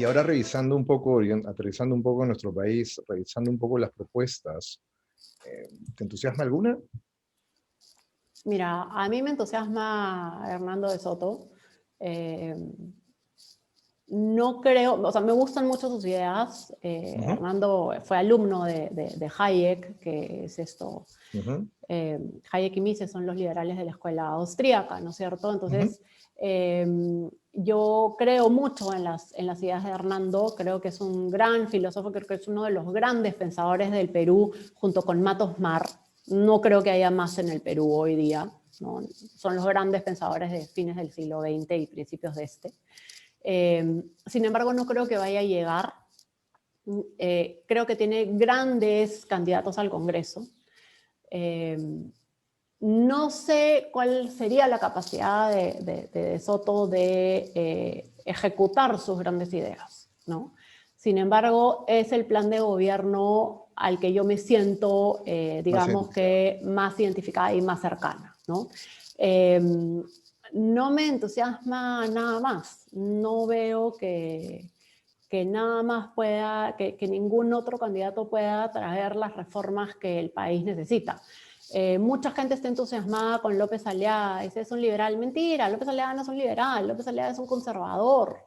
ahora revisando un poco, aterrizando un poco en nuestro país, revisando un poco las propuestas, ¿te entusiasma alguna? Mira, a mí me entusiasma Hernando de Soto. Eh, no creo, o sea, me gustan mucho sus ideas. Hernando fue alumno de Hayek, que es esto. Hayek y Mises son los liberales de la escuela austríaca, ¿no es cierto? Entonces, yo creo mucho en las ideas de Hernando, creo que es un gran filósofo, creo que es uno de los grandes pensadores del Perú, junto con Matos Mar. No creo que haya más en el Perú hoy día, ¿no? Son los grandes pensadores de fines del siglo XX y principios de este. Sin embargo, no creo que vaya a llegar. Creo que tiene grandes candidatos al Congreso. No sé cuál sería la capacidad de Soto de ejecutar sus grandes ideas, ¿no? Sin embargo, es el plan de gobierno al que yo me siento, digamos que más identificada y más cercana, ¿no? No me entusiasma nada más. No veo que nada más pueda, que ningún otro candidato pueda traer las reformas que el país necesita. Mucha gente está entusiasmada con López Aliaga, dice es un liberal. Mentira, López Aliaga no es un liberal, López Aliaga es un conservador,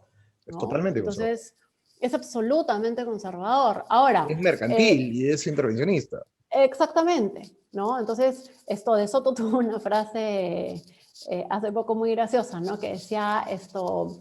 Es ¿no? totalmente conservador. Entonces, es absolutamente conservador. Ahora, Es mercantil y es intervencionista. exactamente, ¿no? Entonces, esto de Soto tuvo una frase hace poco muy graciosa, ¿no? Que decía esto,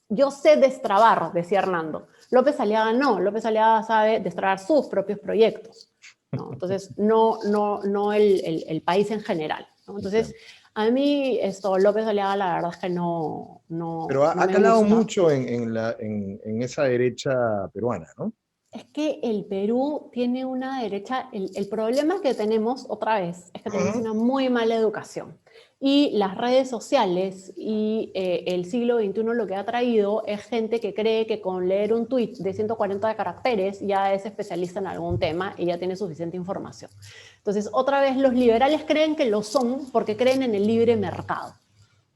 yo sé destrabar, decía Hernando. López Aliaga no, López Aliaga sabe destrabar sus propios proyectos, ¿no? Entonces, no el país en general, ¿no? Entonces, a mí López Aliaga la verdad es que no Pero ha me calado gusta. mucho en esa derecha peruana, ¿no? Es que el Perú tiene una derecha, el problema que tenemos, otra vez, es que tenemos una muy mala educación. Y las redes sociales y el siglo XXI lo que ha traído es gente que cree que con leer un tuit de 140 caracteres ya es especialista en algún tema y ya tiene suficiente información. Entonces, otra vez, los liberales creen que lo son porque creen en el libre mercado,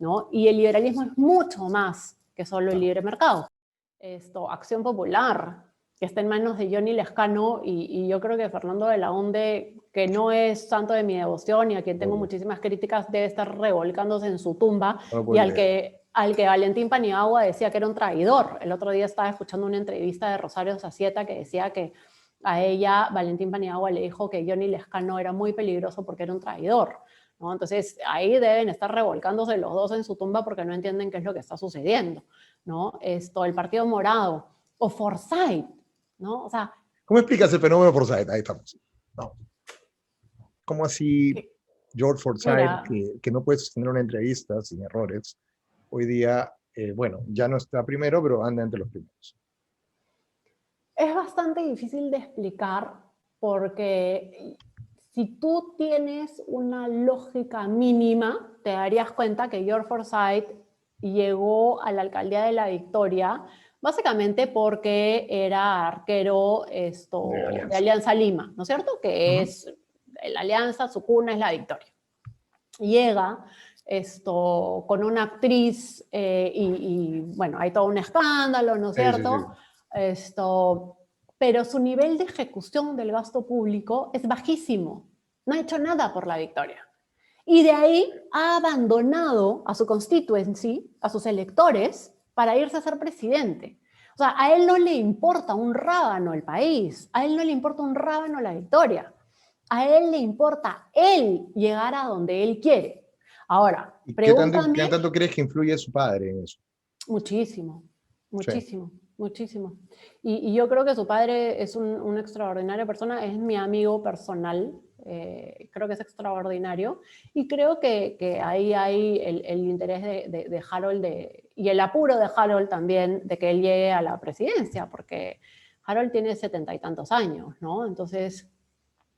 ¿no? Y el liberalismo es mucho más que solo el libre mercado. Acción Popular, que está en manos de Johnny Lescano, y yo creo que Fernando de la Onde, que no es santo de mi devoción y a quien tengo muchísimas críticas, debe estar revolcándose en su tumba, y al que Valentín Paniagua decía que era un traidor. El otro día estaba escuchando una entrevista de Rosario Zacieta que decía que a ella Valentín Paniagua le dijo que Johnny Lescano era muy peligroso porque era un traidor, ¿no? Entonces ahí deben estar revolcándose los dos en su tumba porque no entienden qué es lo que está sucediendo, ¿no? El Partido Morado o Forsyth, ¿no? O sea, ¿cómo explicas el fenómeno Forsyth? Ahí estamos. No. ¿Cómo así George Forsyth, mira, que no puede sostener una entrevista sin errores, hoy día, bueno, ya no está primero, pero anda entre los primeros? es bastante difícil de explicar porque si tú tienes una lógica mínima, te darías cuenta que George Forsyth llegó a la alcaldía de La Victoria básicamente porque era arquero de Alianza Lima, ¿no es cierto? Que es la Alianza, su cuna es La Victoria. Llega con una actriz bueno, hay todo un escándalo, ¿no es cierto? Pero su nivel de ejecución del gasto público es bajísimo. No ha hecho nada por La Victoria. Y de ahí ha abandonado a su constituency, a sus electores, para irse a ser presidente. O sea, a él no le importa un rábano el país, a él no le importa un rábano La Victoria. A él le importa él llegar a donde él quiere. Ahora, ¿Y pregúntame. qué tanto crees que influye su padre en eso? Muchísimo, Sí. muchísimo, muchísimo. Y yo creo que su padre es una extraordinaria persona, es mi amigo personal, creo que es extraordinario, y creo que ahí hay el interés de Harold y el apuro de Harold también de que él llegue a la presidencia, porque Harold tiene 70 y tantos años, ¿no? Entonces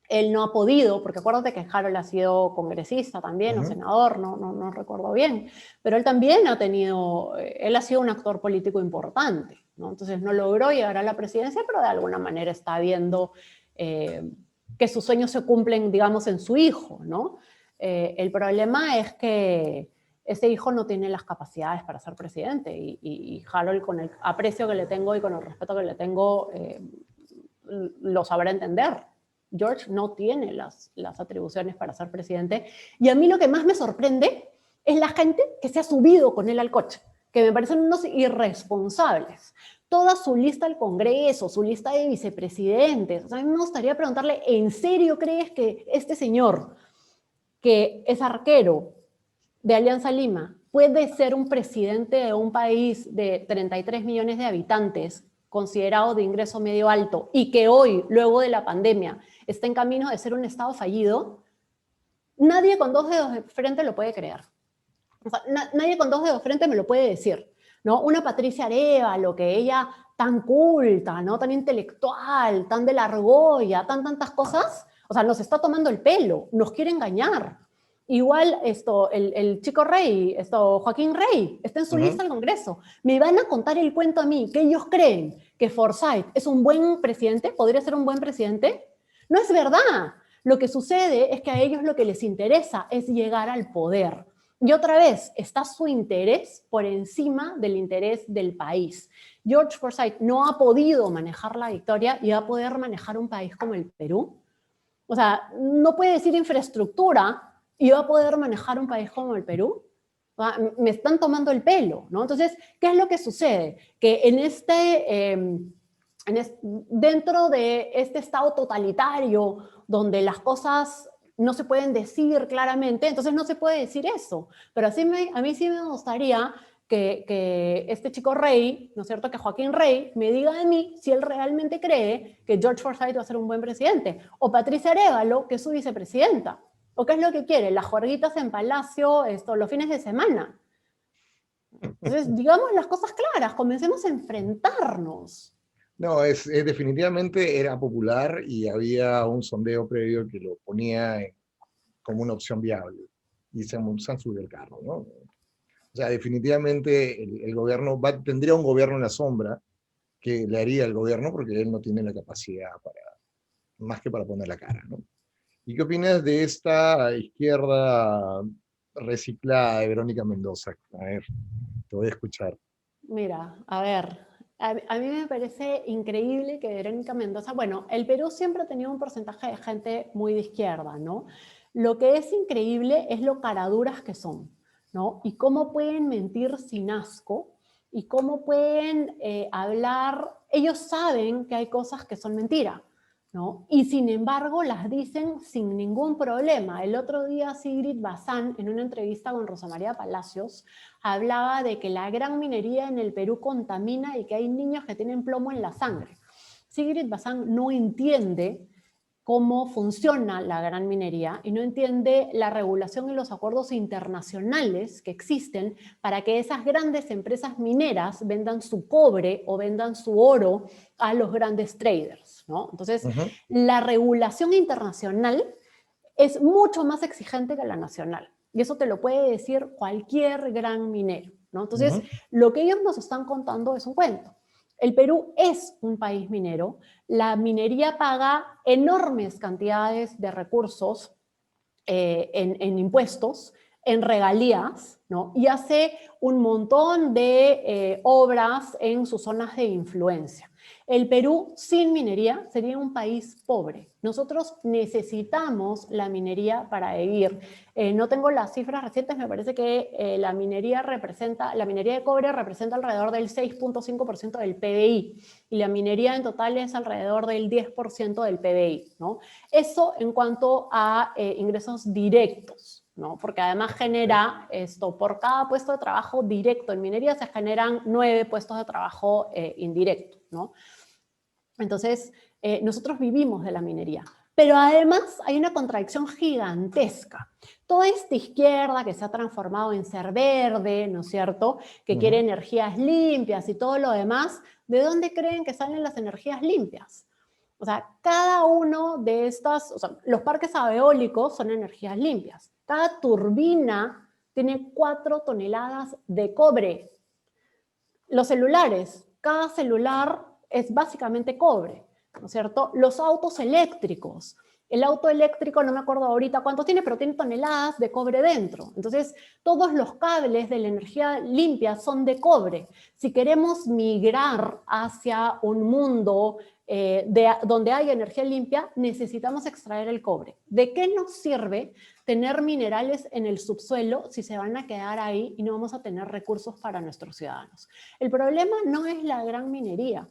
él no ha podido, porque acuérdate que Harold ha sido congresista también, o senador, no recuerdo bien, pero él también él ha sido un actor político importante, ¿no? Entonces no logró llegar a la presidencia, pero de alguna manera está viendo que sus sueños se cumplen, digamos, en su hijo, ¿no? El problema es que ese hijo no tiene las capacidades para ser presidente. Y Harold, con el aprecio que le tengo y con el respeto que le tengo, lo sabrá entender. George no tiene las atribuciones para ser presidente. Y a mí lo que más me sorprende es la gente que se ha subido con él al coche, que me parecen unos irresponsables. Toda su lista al Congreso, su lista de vicepresidentes. O sea, a mí me gustaría preguntarle, ¿en serio crees que este señor, que es arquero de Alianza Lima, puede ser un presidente de un país de 33 millones de habitantes, considerado de ingreso medio alto, y que hoy, luego de la pandemia, está en camino de ser un estado fallido? Nadie con dos dedos de frente lo puede creer. O sea, nadie con dos dedos de frente me lo puede decir, ¿no? Una Patricia Arévalo, que ella tan culta, ¿no? Tan intelectual, tan de la argolla, tantas cosas, o sea, nos está tomando el pelo, nos quiere engañar. Igual el chico Rey, Joaquín Rey, está en su lista al Congreso. Me van a contar el cuento a mí, que ellos creen que Forsyth es un buen presidente, podría ser un buen presidente. No es verdad. Lo que sucede es que a ellos lo que les interesa es llegar al poder. Y otra vez, está su interés por encima del interés del país. George Forsyth no ha podido manejar la victoria y va a poder manejar un país como el Perú. O sea, no puede decir infraestructura y va a poder manejar un país como el Perú. Me están tomando el pelo, ¿no? Entonces, ¿qué es lo que sucede? Que dentro de este estado totalitario, donde las cosas no se pueden decir claramente, entonces no se puede decir eso. Pero a mí sí me gustaría que este chico Rey, ¿no es cierto?, que Joaquín Rey me diga a mí si él realmente cree que George Forsyth va a ser un buen presidente, o Patricia Arévalo, que es su vicepresidenta, o qué es lo que quiere, las juerguitas en Palacio los fines de semana. Entonces, digamos las cosas claras, comencemos a enfrentarnos. No, definitivamente era popular y había un sondeo previo que lo ponía como una opción viable. Y se han subido el carro, ¿no? O sea, definitivamente el gobierno tendría un gobierno en la sombra que le haría el gobierno porque él no tiene la capacidad más que para poner la cara, ¿no? ¿Y qué opinas de esta izquierda reciclada de Verónica Mendoza? A ver, te voy a escuchar. Mira, a ver, a mí me parece increíble que Verónica Mendoza, bueno, el Perú siempre ha tenido un porcentaje de gente muy de izquierda, ¿no? Lo que es increíble es lo caraduras que son, ¿no? Y cómo pueden mentir sin asco y cómo pueden hablar, ellos saben que hay cosas que son mentira, ¿no? Y sin embargo las dicen sin ningún problema. El otro día Sigrid Bazán, en una entrevista con Rosa María Palacios, hablaba de que la gran minería en el Perú contamina y que hay niños que tienen plomo en la sangre. Sigrid Bazán no entiende cómo funciona la gran minería y no entiende la regulación y los acuerdos internacionales que existen para que esas grandes empresas mineras vendan su cobre o vendan su oro a los grandes traders, ¿no? Entonces, la regulación internacional es mucho más exigente que la nacional. Y eso te lo puede decir cualquier gran minero, ¿no? Entonces, lo que ellos nos están contando es un cuento. El Perú es un país minero. La minería paga enormes cantidades de recursos en impuestos, en regalías, ¿no? Y hace un montón de obras en sus zonas de influencia. El Perú sin minería sería un país pobre. Nosotros necesitamos la minería para vivir. No tengo las cifras recientes, me parece que la minería de cobre representa alrededor del 6.5% del PBI y la minería en total es alrededor del 10% del PBI, ¿no? Eso en cuanto a ingresos directos, ¿no? Porque además genera por cada puesto de trabajo directo en minería se generan 9 puestos de trabajo indirectos, ¿no? Entonces, nosotros vivimos de la minería. Pero además hay una contradicción gigantesca. Toda esta izquierda que se ha transformado en ser verde, ¿no es cierto?, que quiere energías limpias y todo lo demás, ¿de dónde creen que salen las energías limpias? O sea, cada uno de estas, o sea, los parques eólicos son energías limpias. Cada turbina tiene 4 toneladas de cobre. Los celulares, cada celular es básicamente cobre, ¿no es cierto? Los autos eléctricos, El auto eléctrico, no me acuerdo ahorita cuántos tiene, pero tiene toneladas de cobre dentro. Entonces, todos los cables de la energía limpia son de cobre. Si queremos migrar hacia un mundo donde haya energía limpia, necesitamos extraer el cobre. ¿De qué nos sirve tener minerales en el subsuelo si se van a quedar ahí y no vamos a tener recursos para nuestros ciudadanos? El problema no es la gran minería,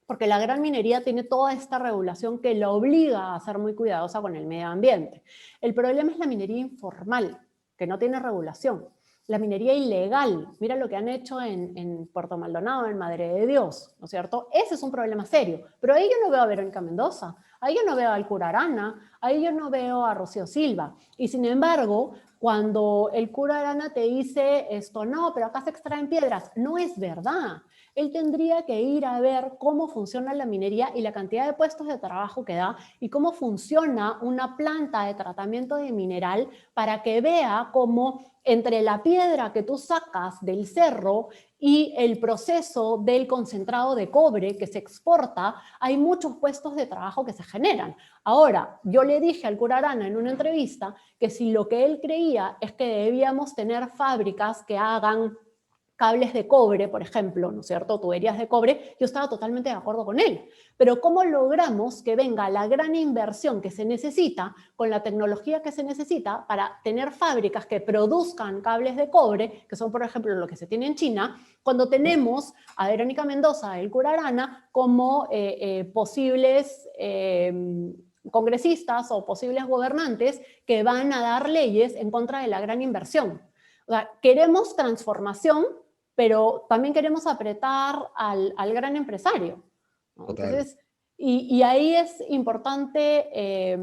porque la gran minería tiene toda esta regulación que la obliga a ser muy cuidadosa con el medio ambiente. El problema es la minería informal, que no tiene regulación. La minería ilegal, mira lo que han hecho en Puerto Maldonado, en Madre de Dios, ¿no es cierto? Ese es un problema serio, pero ahí yo no veo a Verónica Mendoza, ahí yo no veo al cura Arana, ahí yo no veo a Rocío Silva, y sin embargo, cuando el cura Arana te dice esto, no, pero acá se extraen piedras, no es verdad. Él tendría que ir a ver cómo funciona la minería y la cantidad de puestos de trabajo que da y cómo funciona una planta de tratamiento de mineral para que vea cómo entre la piedra que tú sacas del cerro y el proceso del concentrado de cobre que se exporta, hay muchos puestos de trabajo que se generan. Ahora, yo le dije al cura Arana en una entrevista que si lo que él creía es que debíamos tener fábricas que hagan cables de cobre, por ejemplo, ¿no es cierto?, tuberías de cobre, yo estaba totalmente de acuerdo con él. Pero ¿cómo logramos que venga la gran inversión que se necesita con la tecnología que se necesita para tener fábricas que produzcan cables de cobre, que son, por ejemplo, lo que se tiene en China, cuando tenemos a Verónica Mendoza, el cura Arana, como posibles congresistas o posibles gobernantes que van a dar leyes en contra de la gran inversión? O sea, queremos transformación, pero también queremos apretar al gran empresario, ¿no? Total. Entonces, y ahí es importante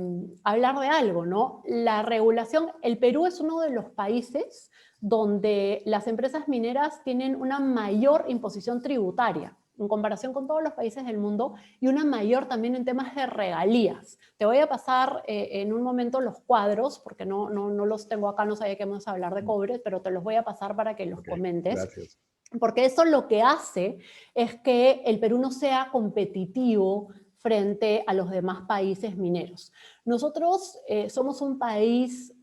hablar de algo, ¿no? La regulación, el Perú es uno de los países donde las empresas mineras tienen una mayor imposición tributaria en comparación con todos los países del mundo y una mayor también en temas de regalías. Te voy a pasar en un momento los cuadros, porque no los tengo acá, no sabía que vamos a hablar de cobre, pero te los voy a pasar para que los comentes. Gracias. Porque eso lo que hace es que el Perú no sea competitivo frente a los demás países mineros. Nosotros somos un país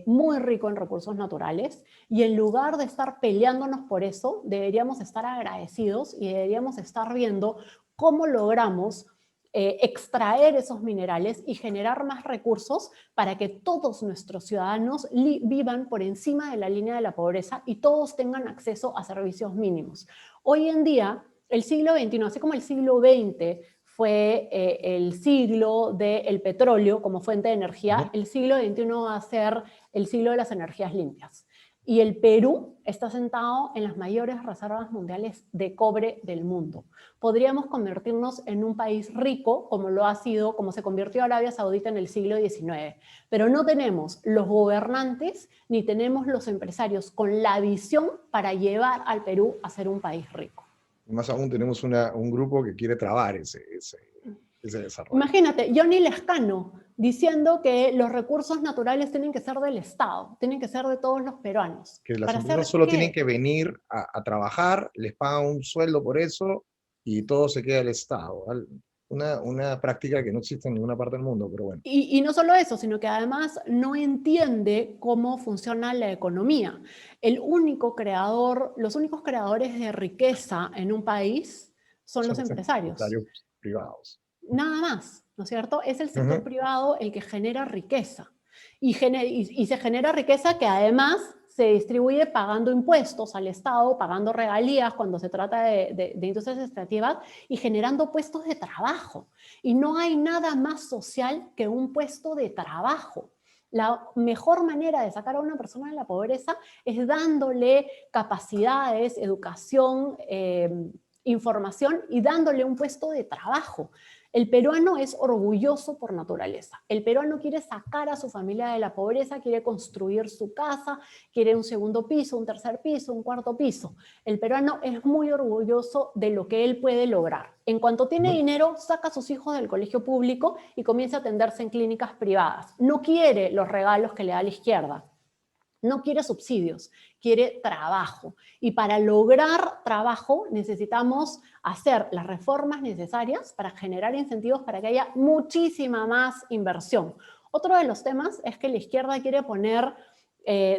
muy rico en recursos naturales y en lugar de estar peleándonos por eso, deberíamos estar agradecidos y deberíamos estar viendo cómo logramos extraer esos minerales y generar más recursos para que todos nuestros ciudadanos vivan por encima de la línea de la pobreza y todos tengan acceso a servicios mínimos. Hoy en día, el siglo XXI, así como el siglo XX fue el siglo del petróleo como fuente de energía, el siglo XXI va a ser el siglo de las energías limpias. Y el Perú está sentado en las mayores reservas mundiales de cobre del mundo. Podríamos convertirnos en un país rico, como lo ha sido, como se convirtió Arabia Saudita en el siglo XIX. Pero no tenemos los gobernantes ni tenemos los empresarios con la visión para llevar al Perú a ser un país rico. Más aún tenemos un grupo que quiere trabar ese desarrollo. Imagínate, Johnny Lescano diciendo que los recursos naturales tienen que ser del Estado, tienen que ser de todos los peruanos. Que las ¿Para empresas hacer solo tienen qué? que venir a trabajar, les pagan un sueldo por eso y todo se queda al Estado. Una práctica que no existe en ninguna parte del mundo, pero bueno. Y no solo eso, sino que además no entiende cómo funciona la economía. Los únicos creadores de riqueza en un país son Son los los empresarios. empresarios privados. Nada más, ¿no es cierto? Es el sector privado el que genera riqueza. Y se genera riqueza que además se distribuye pagando impuestos al Estado, pagando regalías cuando se trata de industrias extractivas y generando puestos de trabajo. Y no hay nada más social que un puesto de trabajo. La mejor manera de sacar a una persona de la pobreza es dándole capacidades, educación, información y dándole un puesto de trabajo. El peruano es orgulloso por naturaleza. El peruano quiere sacar a su familia de la pobreza, quiere construir su casa, quiere un segundo piso, un tercer piso, un cuarto piso. El peruano es muy orgulloso de lo que él puede lograr. En cuanto tiene dinero, saca a sus hijos del colegio público y comienza a atenderse en clínicas privadas. No quiere los regalos que le da la izquierda. No quiere subsidios, quiere trabajo. Y para lograr trabajo necesitamos hacer las reformas necesarias para generar incentivos para que haya muchísima más inversión. Otro de los temas es que la izquierda quiere poner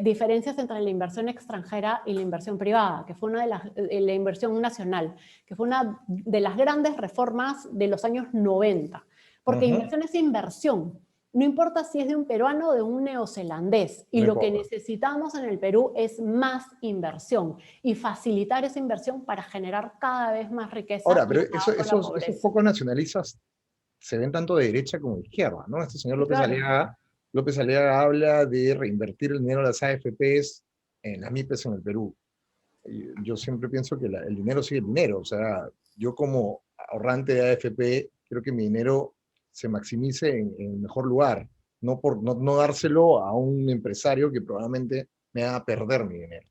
diferencias entre la inversión extranjera y la inversión privada, que fue una de las, la inversión nacional, que fue una de las grandes reformas de los años 90. Porque inversión es inversión. No importa si es de un peruano o de un neozelandés. Y lo que necesitamos en el Perú es más inversión y facilitar esa inversión para generar cada vez más riqueza. Ahora, pero esos focos nacionalistas se ven tanto de derecha como de izquierda, ¿no? Este señor López Aliaga habla de reinvertir el dinero de las AFPs en las MIPES en el Perú. Yo siempre pienso que el dinero sigue el dinero. O sea, yo como ahorrante de AFP, quiero que mi dinero se maximice en el mejor lugar, no dárselo a un empresario que probablemente me haga perder mi dinero.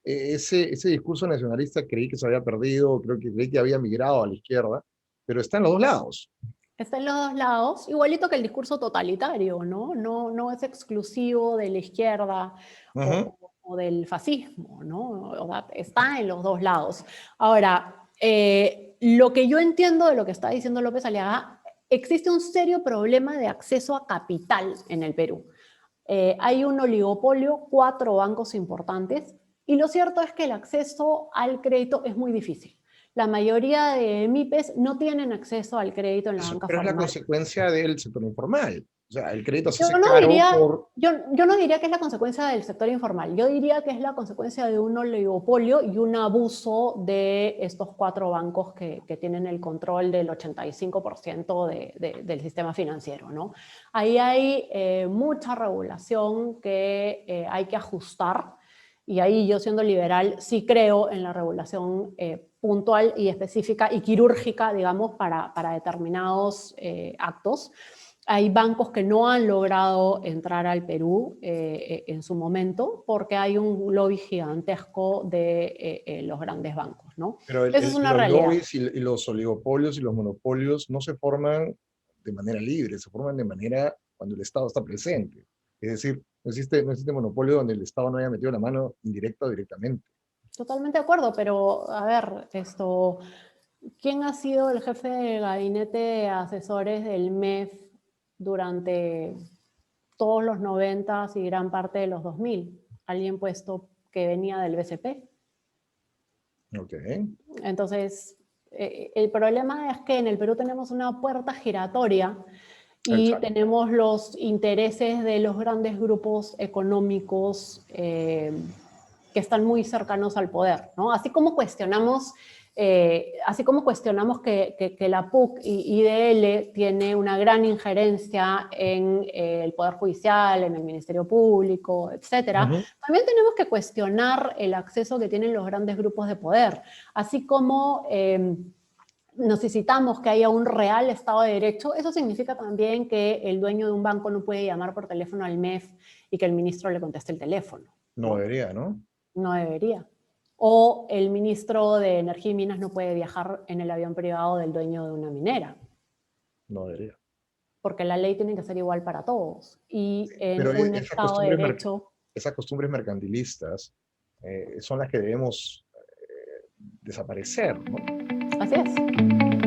Ese discurso nacionalista creí que se había perdido, creí que había migrado a la izquierda, pero está en los dos lados. Está en los dos lados, igualito que el discurso totalitario, ¿no? No es exclusivo de la izquierda o del fascismo, ¿no? O sea, está en los dos lados. Ahora, lo que yo entiendo de lo que está diciendo López Aliaga, existe un serio problema de acceso a capital en el Perú. Hay un oligopolio, 4 bancos importantes, y lo cierto es que el acceso al crédito es muy difícil. La mayoría de MIPES no tienen acceso al crédito en la banca formal. Pero es la consecuencia del sector informal. O sea, el crédito se hace yo no caro diría, por... yo no diría que es la consecuencia del sector informal. Yo diría que es la consecuencia de un oligopolio y un abuso de estos 4 bancos que tienen el control del 85% del sistema financiero, ¿no? Ahí hay mucha regulación que hay que ajustar. Y ahí yo, siendo liberal, sí creo en la regulación puntual y específica y quirúrgica, digamos, para determinados actos. Hay bancos que no han logrado entrar al Perú en su momento porque hay un lobby gigantesco de los grandes bancos, ¿no? Pero Esa es una los realidad. lobbies y los oligopolios y los monopolios no se forman de manera libre, se forman de manera cuando el Estado está presente. Es decir, no existe monopolio donde el Estado no haya metido la mano indirecta o directamente. Totalmente de acuerdo, pero a ver, ¿quién ha sido el jefe de gabinete de asesores del MEF durante todos los 90 y gran parte de los 2000? Alguien puesto que venía del BCP. Ok. Entonces, el problema es que en el Perú tenemos una puerta giratoria y Exacto. tenemos los intereses de los grandes grupos económicos que están muy cercanos al poder, ¿no? Así como cuestionamos que la PUC y IDL tiene una gran injerencia en el Poder Judicial, en el Ministerio Público, etcétera, también tenemos que cuestionar el acceso que tienen los grandes grupos de poder, así como necesitamos que haya un real Estado de Derecho. Eso significa también que el dueño de un banco no puede llamar por teléfono al MEF y que el ministro le conteste el teléfono. No debería, ¿no? No debería. O el ministro de Energía y Minas no puede viajar en el avión privado del dueño de una minera. No debería. Porque la ley tiene que ser igual para todos. Y en Pero un Estado de Derecho... Esas costumbres mercantilistas son las que debemos desaparecer, ¿no? Así es.